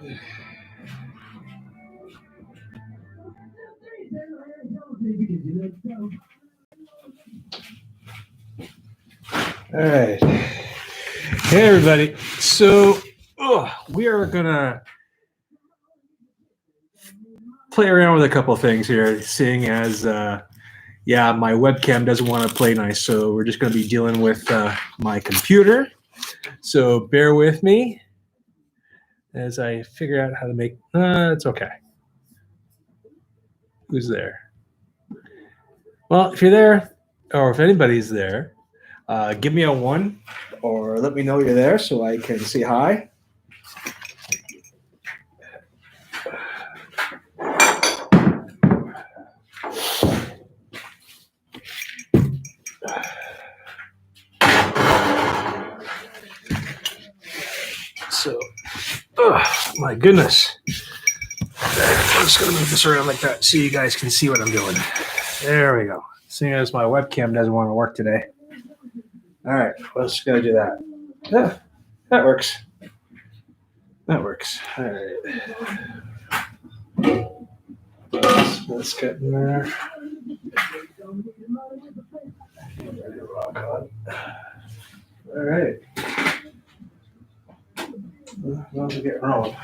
All right. Hey, everybody. So we are going to play around with a couple things here, seeing as, my webcam doesn't want to play nice. So we're just going to be dealing with my computer. So bear with me as I figure out how to make, it's okay. Who's there? Well, if you're there, or if anybody's there, give me a 1 or let me know you're there so I can say hi. So, my goodness. I'm just going to move this around like that so you guys can see what I'm doing. There we go. Seeing as my webcam doesn't want to work today. All right, let's go do that. Yeah, that works. That works. All right. Let's get in there. All right. Let's get rolling.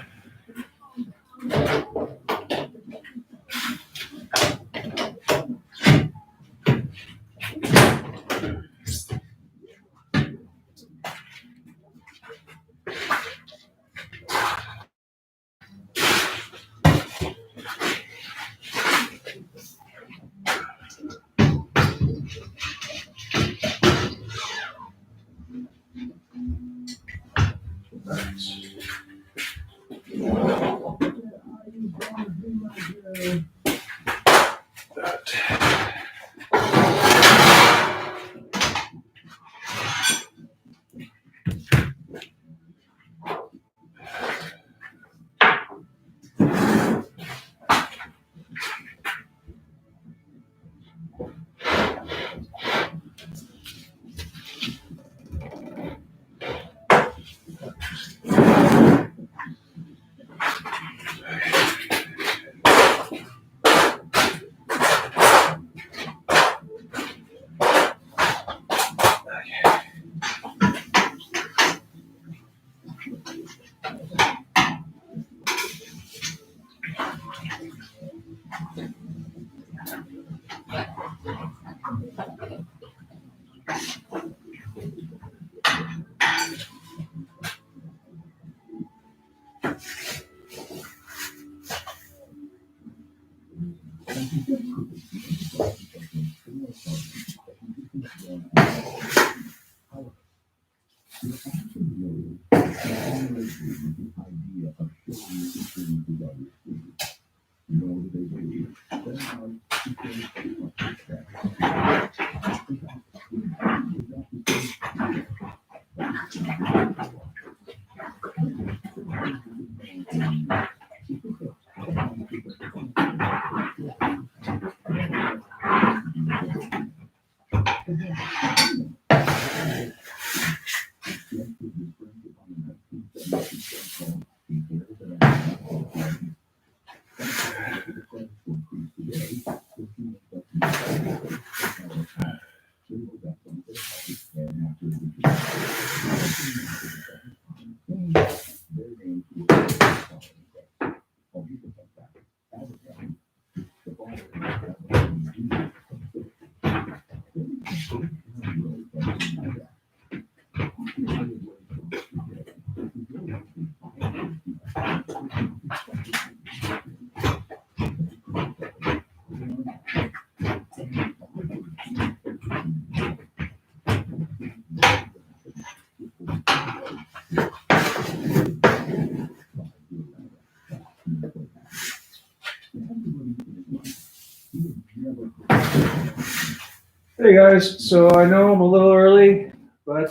Hey guys, so I know I'm a little early, but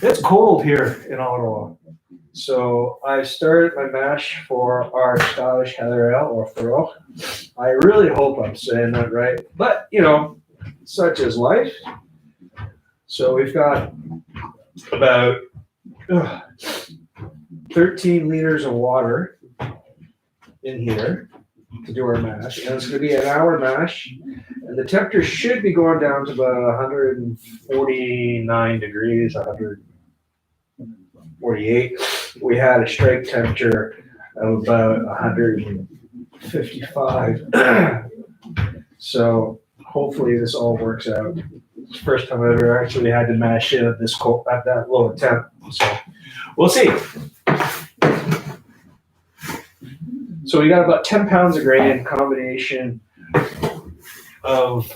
it's cold here in Ottawa. So I started my mash for our Scottish Heather Ale or Fraoch. I really hope I'm saying that right, but such is life. So we've got about 13 liters of water in here to do our mash, and it's going to be an hour mash, and the temperature should be going down to about 149 degrees, 148. We had a strike temperature of about 155. So hopefully this all works out. It's the first time I've ever actually had to mash it at this cold, at that low a temp. So we'll see. So we got about 10 pounds of grain, combination of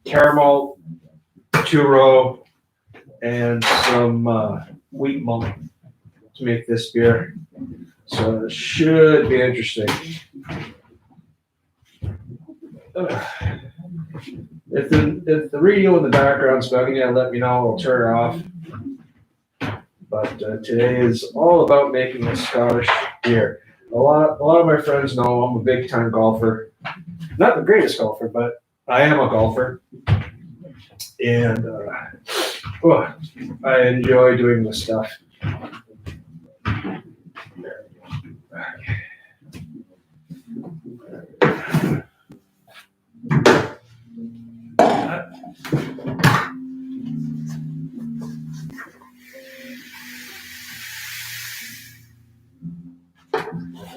caramel, two-row, and some wheat malt to make this beer. So it should be interesting. If the radio in the background's bugging you, let me know. I'll turn it off. But today is all about making a Scottish beer. A lot of my friends know I'm a big time golfer. Not the greatest golfer, but I am a golfer, and I enjoy doing this stuff.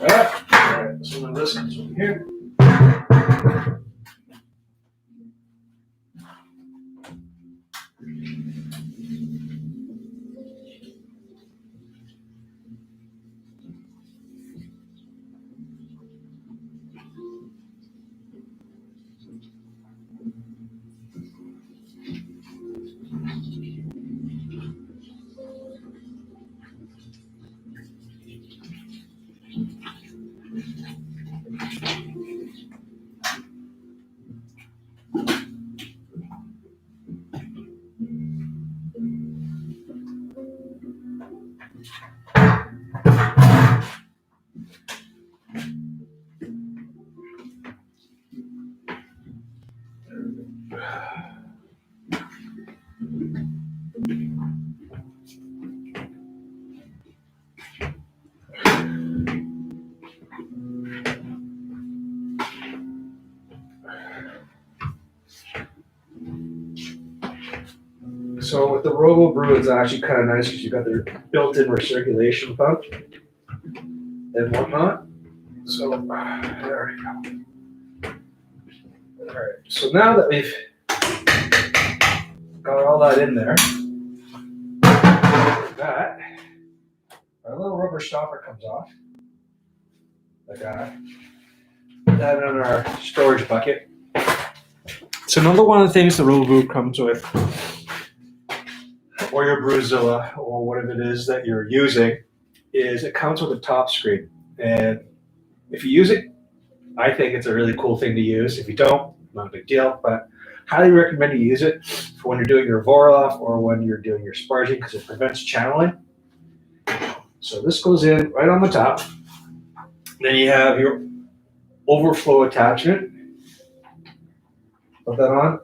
Alright, so this comes over here. So with the Robo Brew, it's actually kind of nice because you got their built-in recirculation pump and whatnot. So there we go. All right. So now that we've got all that in there, that our little rubber stopper comes off, like that. Put that in our storage bucket. So another one of the things the Robo Brew comes with, or your Brewzilla, or whatever it is that you're using, is it comes with a top screen. And if you use it, I think it's a really cool thing to use. If you don't, not a big deal, but highly recommend you use it for when you're doing your Vorloff or when you're doing your sparging because it prevents channeling. So this goes in right on the top. Then you have your overflow attachment. Put that on.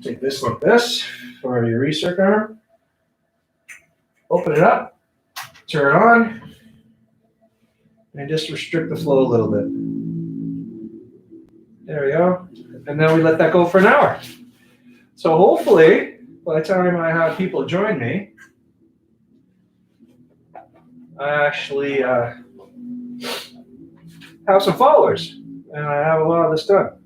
Take this like this for your recirc arm. Open it up, turn it on, and just restrict the flow a little bit. There we go. And then we let that go for an hour. So hopefully, by the time I have people join me, I actually have some followers, and I have a lot of this done.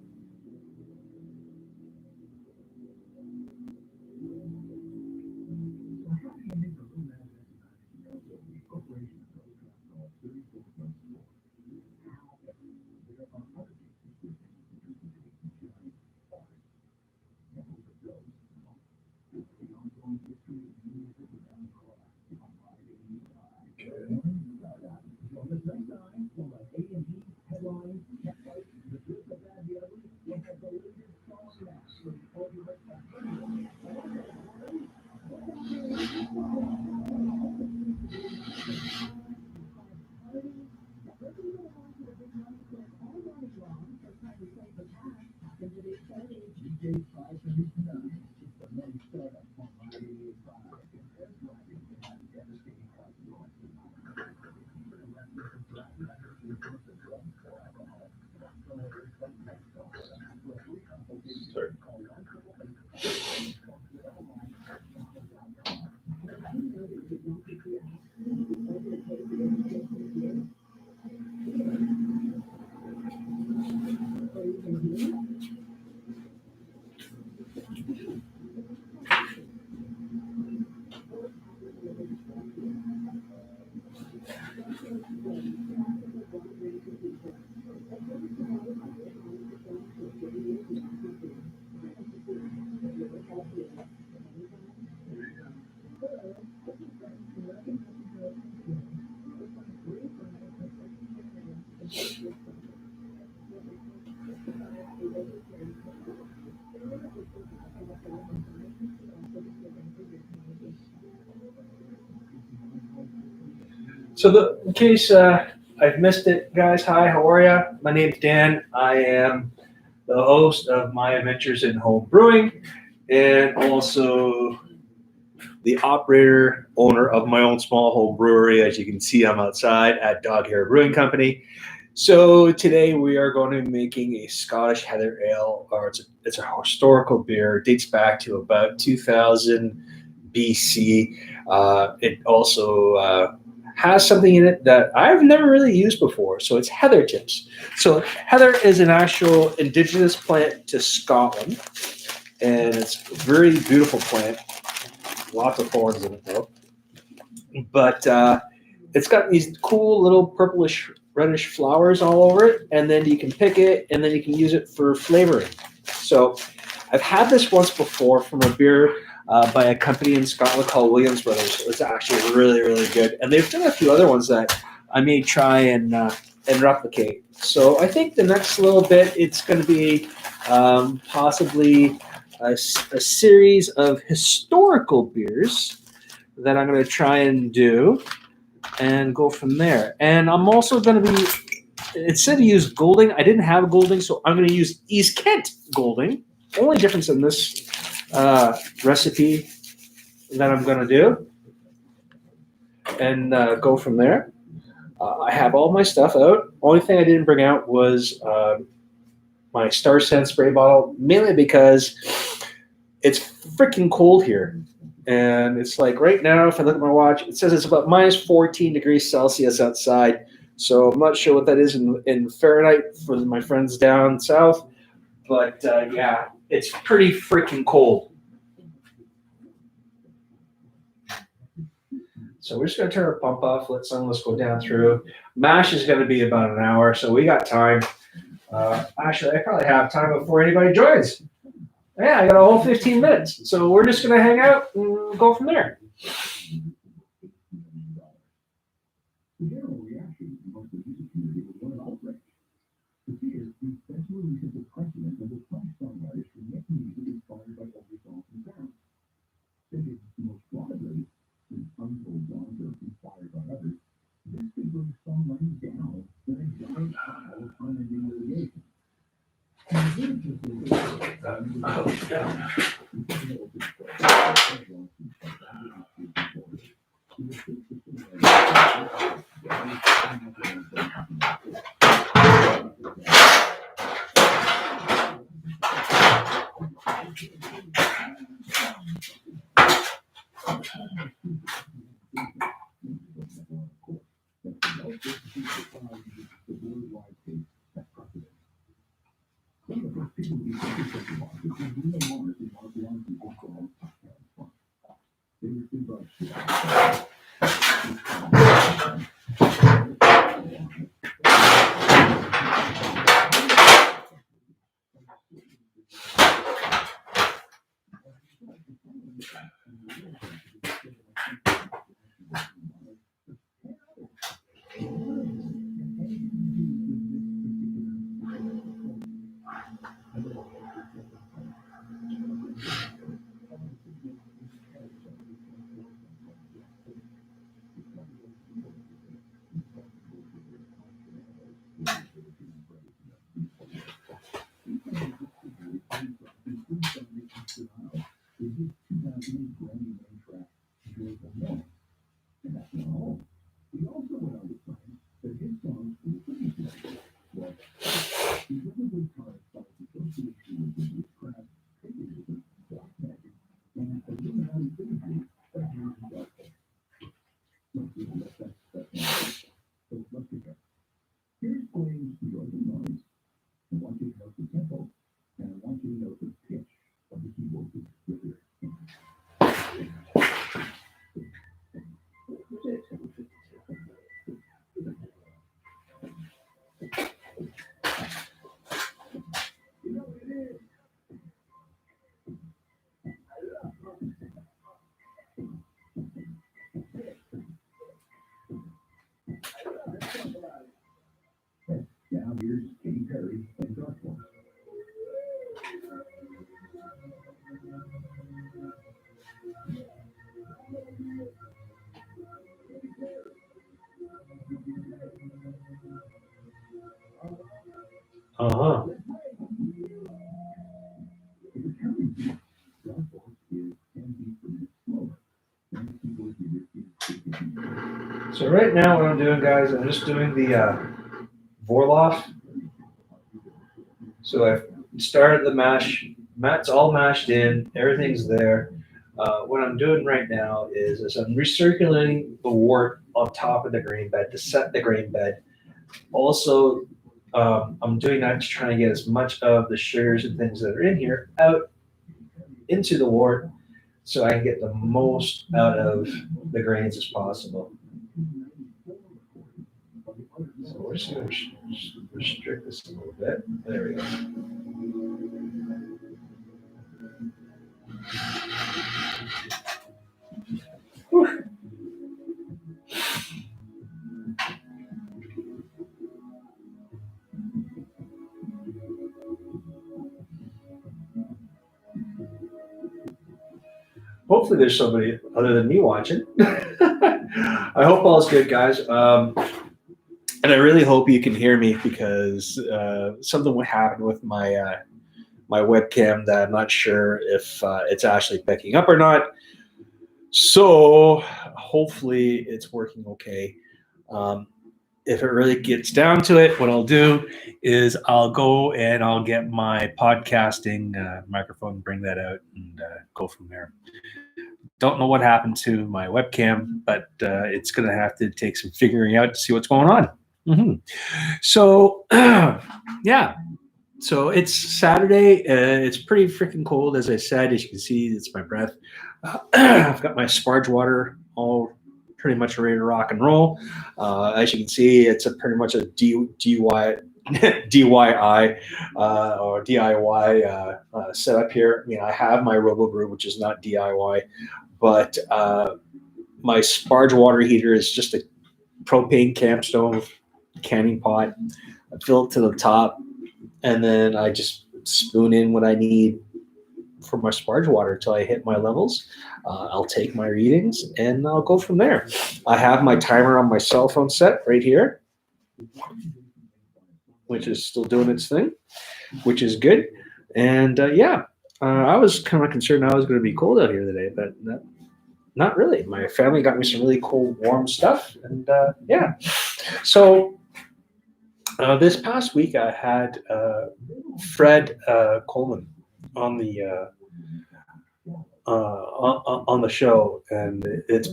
So, in case I've missed it, guys, hi, how are you? My name's Dan. I am the host of My Adventures in Home Brewing and also the operator, owner of my own small home brewery. As you can see, I'm outside at Dog Hair Brewing Company. So today we are going to be making a Scottish Heather Ale, or it's a historical beer. It dates back to about 2000 BC. It also has something in it that I've never really used before. So it's heather tips. So heather is an actual indigenous plant to Scotland, and it's a very beautiful plant. Lots of thorns in it though. But it's got these cool little purplish reddish flowers all over it, and then you can pick it and then you can use it for flavoring. So I've had this once before from a beer by a company in Scotland called Williams Brothers. It's actually really, really good. And they've done a few other ones that I may try and replicate. So I think the next little bit, it's going to be possibly a series of historical beers that I'm going to try and do and go from there. And I'm also going to be, it said to use Golding. I didn't have Golding, so I'm going to use East Kent Golding. Only difference in this recipe that I'm going to do and go from there. I have all my stuff out. Only thing I didn't bring out was my Star Scent spray bottle, mainly because it's freaking cold here. And it's like right now, if I look at my watch, it says it's about minus 14 degrees Celsius outside. So I'm not sure what that is in Fahrenheit for my friends down south. But yeah, it's pretty freaking cold. So we're just going to turn our pump off, let some of this go down through. Mash is going to be about an hour, so we got time. Actually, I probably have time before anybody joins. Yeah, I got a whole 15 minutes. So we're just going to hang out and go from there. Uh-huh. So right now what I'm doing, guys, I'm just doing the Vorloff. So I've started the mash. It's all mashed in. Everything's there. What I'm doing right now is I'm recirculating the wort on top of the grain bed to set the grain bed. Also, I'm doing that to try and get as much of the sugars and things that are in here out into the wort so I can get the most out of the grains as possible. So we're just going to restrict this a little bit. There we go. Whew. Hopefully there's somebody other than me watching. I hope all's good, guys. And I really hope you can hear me because something happened with my my webcam that I'm not sure if it's actually picking up or not. So hopefully it's working okay. If it really gets down to it, what I'll do is I'll go and I'll get my podcasting microphone, bring that out, and go from there. Don't know what happened to my webcam, but it's going to have to take some figuring out to see what's going on. Mm-hmm. So, yeah. So it's Saturday. It's pretty freaking cold, as I said. As you can see, it's my breath. I've got my sparge water all pretty much ready to rock and roll. As you can see, it's pretty much a DIY or DIY setup here. I mean, I have my Brew, which is not DIY, but my sparge water heater is just a propane camp stove canning pot. I fill it to the top, and then I just spoon in what I need for my sparge water until I hit my levels. I'll take my readings and I'll go from there. I have my timer on my cell phone set right here, which is still doing its thing, which is good. And I was kind of concerned I was going to be cold out here today, but not really. My family got me some really cool, warm stuff. And so this past week I had Fred Coleman on the on the show, and it's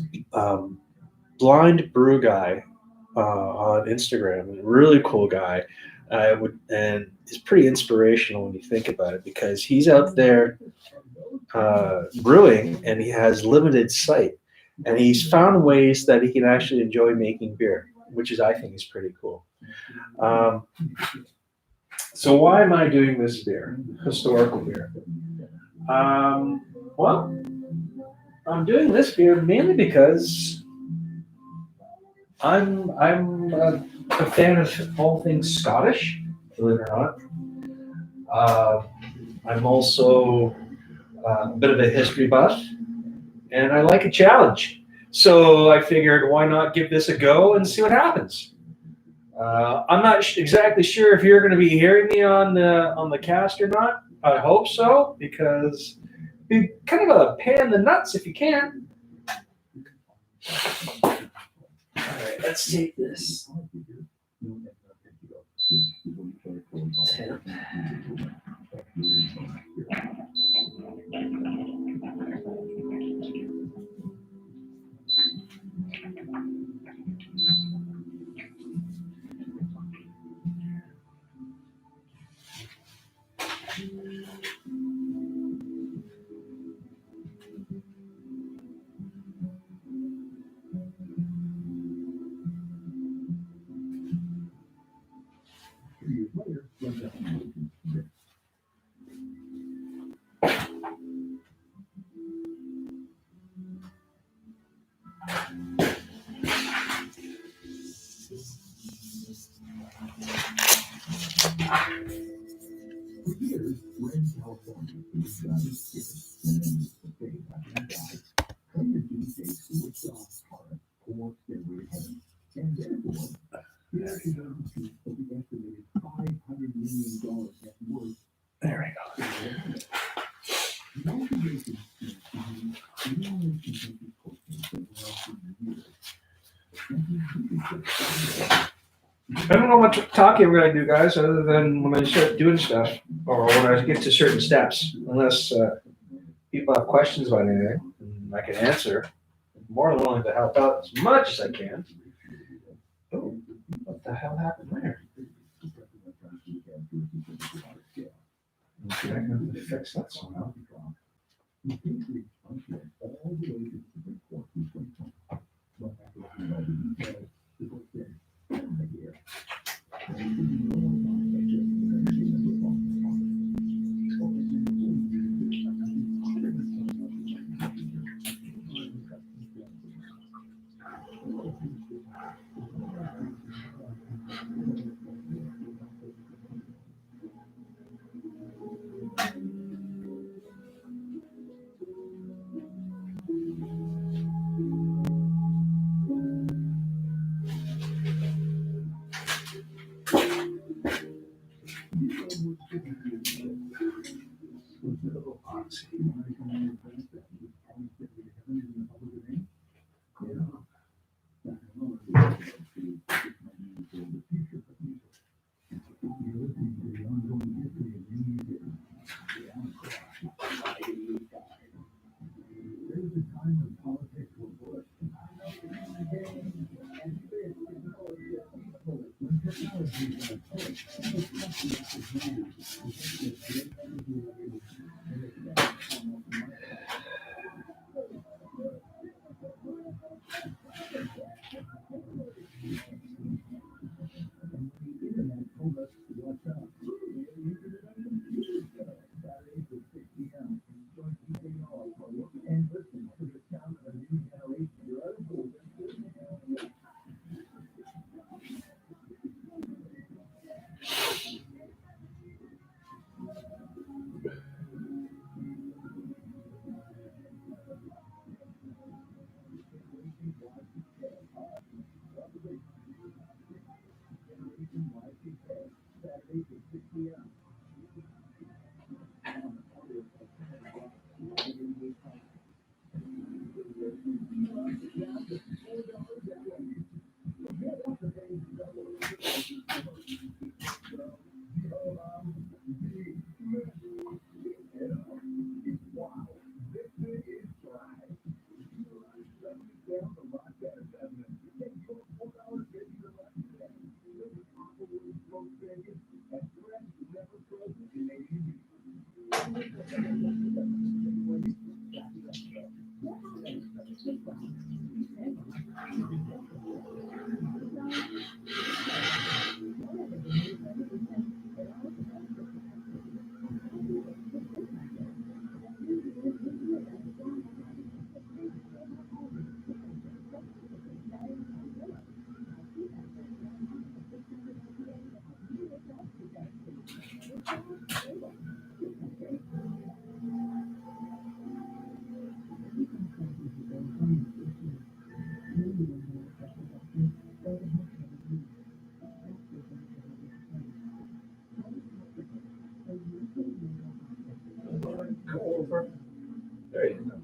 Blind Brew Guy on Instagram. Really cool guy. And it's pretty inspirational when you think about it, because he's out there brewing and he has limited sight, and he's found ways that he can actually enjoy making beer, which is, I think, is pretty cool. So why am I doing this beer, historical beer? Well, I'm doing this beer mainly because I'm a fan of all things Scottish, believe it or not. I'm also a bit of a history buff, and I like a challenge. So I figured, why not give this a go and see what happens? I'm not exactly sure if you're going to be hearing me on the cast or not. I hope so, because it'd be kind of a pain in the nuts if you can. All right, let's take this tip. There we go. I don't know what talking we're gonna do, guys, other than when I start doing stuff or when I get to certain steps. Unless people have questions about anything, I can answer. I'm more than willing to help out as much as I can. Oh, what the hell happened there? Okay, I can fix that somehow. Go over. There you go.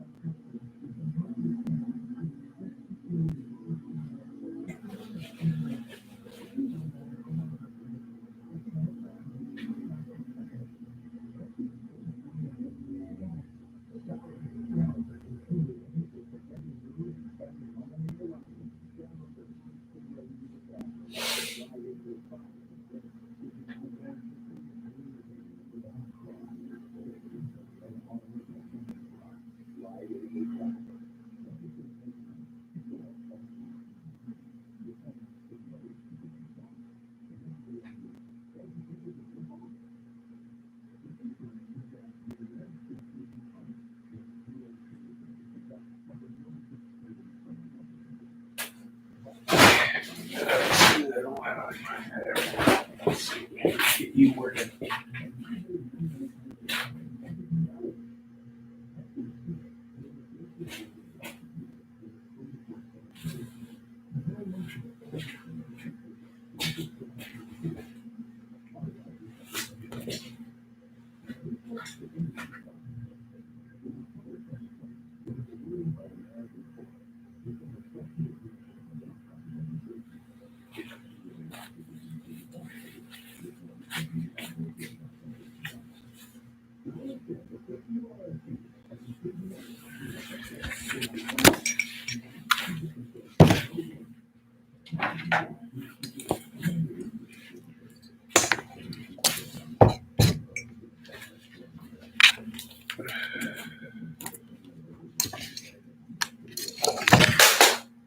Let's see. Get you working.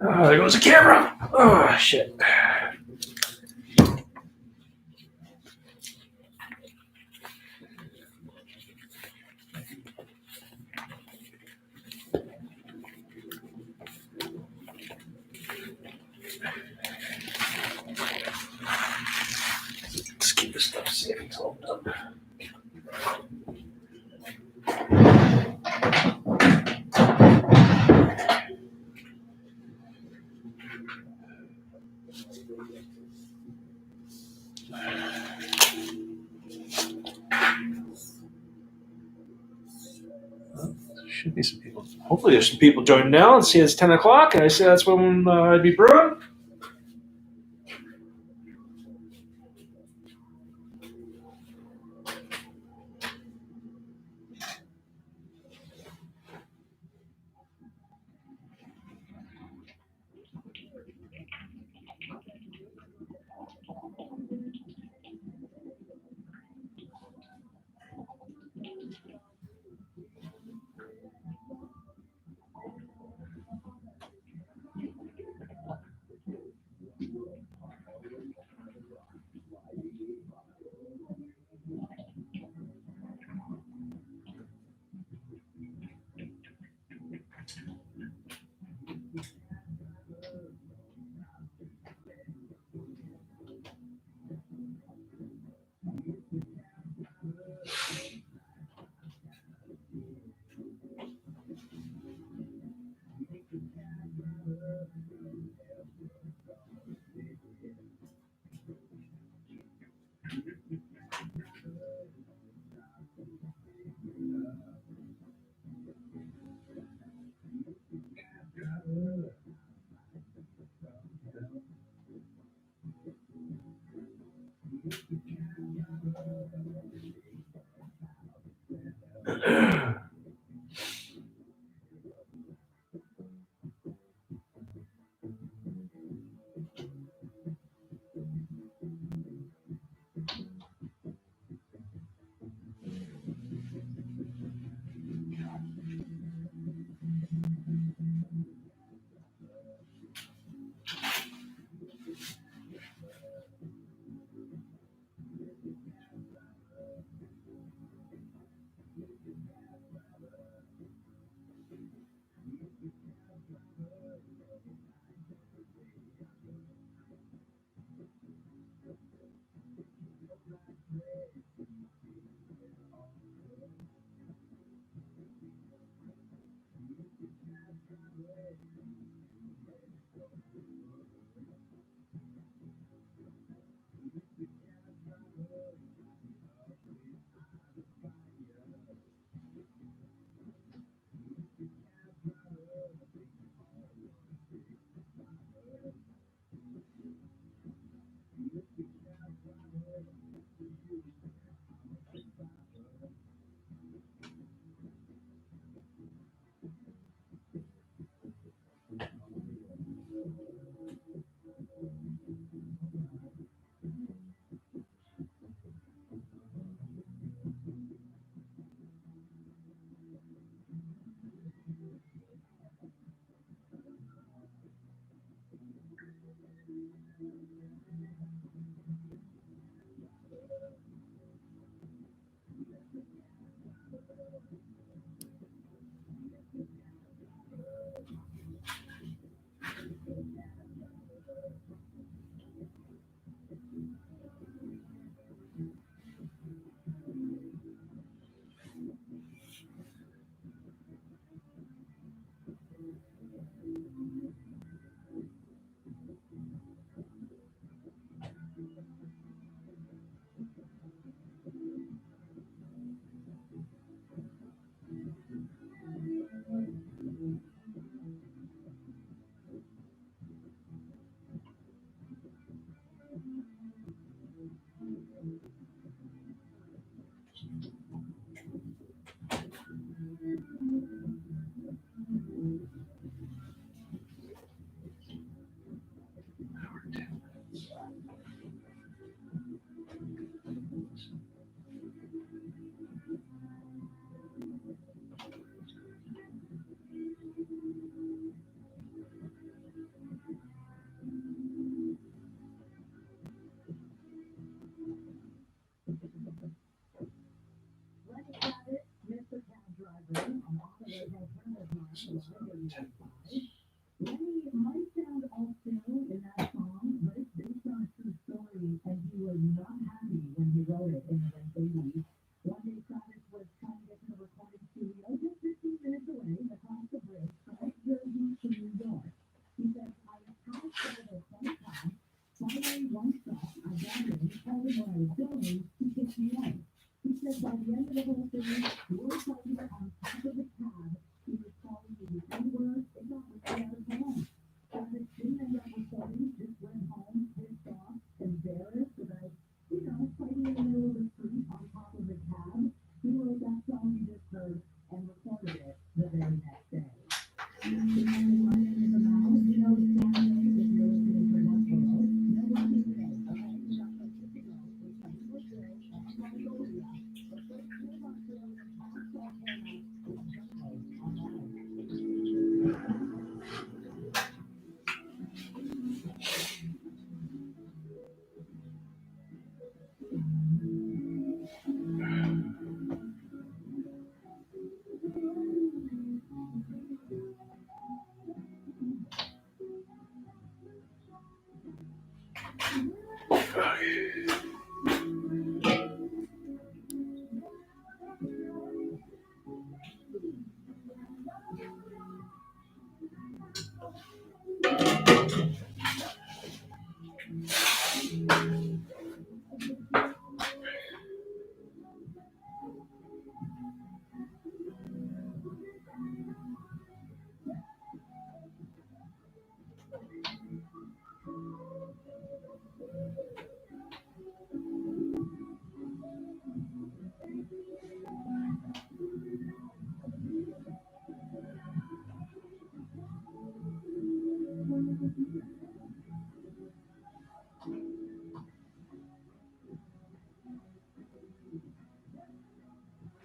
Oh, there goes the camera. Oh, shit. Let's keep this stuff safe until I'm done. Should be some people. Hopefully, there's some people joining now. And see, it's 10 o'clock, and I say that's when I'd be brewing.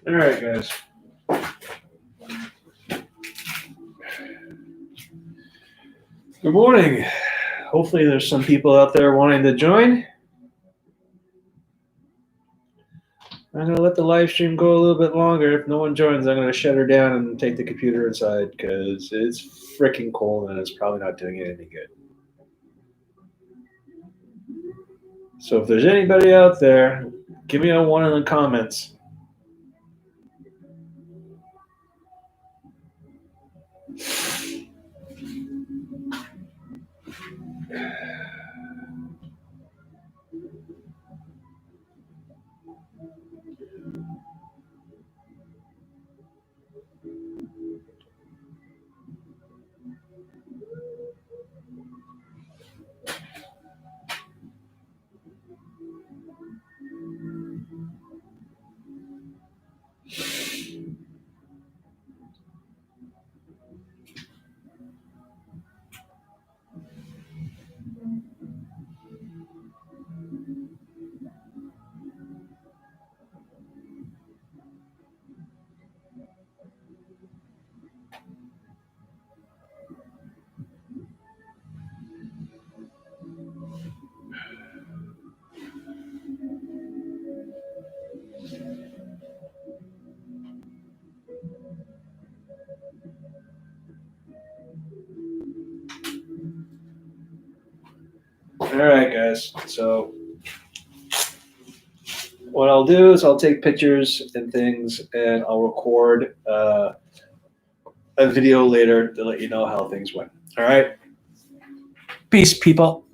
All right, guys. Good morning. Hopefully there's some people out there wanting to join. I'm going to let the live stream go a little bit longer. If no one joins, I'm going to shut her down and take the computer inside because it's freaking cold and it's probably not doing it any good. So if there's anybody out there, give me a 1 in the comments. All right, guys. So what I'll do is I'll take pictures and things, and I'll record a video later to let you know how things went. All right. Peace, people.